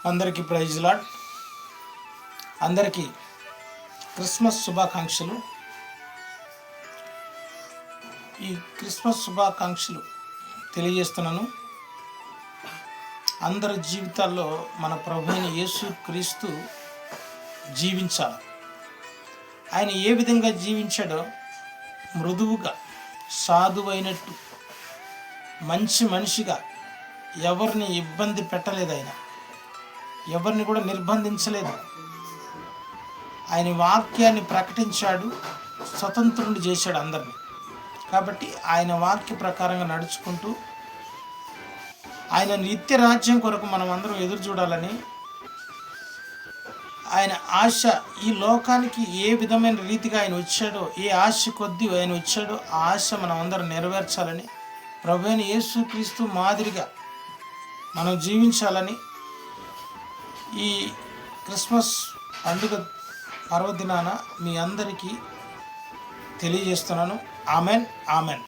అందరికీ praise lord. అందరికీ Christmas శుభాకాంక్షలు. ఈ క్రిస్మస్ శుభాకాంక్షలు తెలియజేస్తున్నాను. అందరి జీవితాల్లో మన ప్రభువైన యేసు క్రీస్తు జీవించాలి. ఆయన ఏ విధంగా జీవించాడో మృదువుగా, సాధువైనట్టు, మంచి మనిషిగా ఎవరిని ఇబ్బంది పెట్టలేదు. ఆయన ఎవరిని కూడా నిర్బంధించలేదు. ఆయన వాక్యాన్ని ప్రకటించాడు, స్వతంత్రుని చేశాడు అందరినీ. కాబట్టి ఆయన వాక్య ప్రకారంగా నడుచుకుంటూ ఆయన నిత్య రాజ్యం కొరకు మనం అందరం ఎదురు చూడాలని, ఆయన ఆశ ఈ లోకానికి ఏ విధమైన రీతిగా ఆయన వచ్చాడో, ఏ ఆశ కొద్దీ ఆయన వచ్చాడో ఆ ఆశ మనం అందరం నెరవేర్చాలని, ప్రభువైన యేసుక్రీస్తు మాదిరిగా మనం జీవించాలని ఈ క్రిస్మస్ పండుగ పర్వదినాన మీ అందరికీ తెలియజేస్తున్నాను. Amen, amen.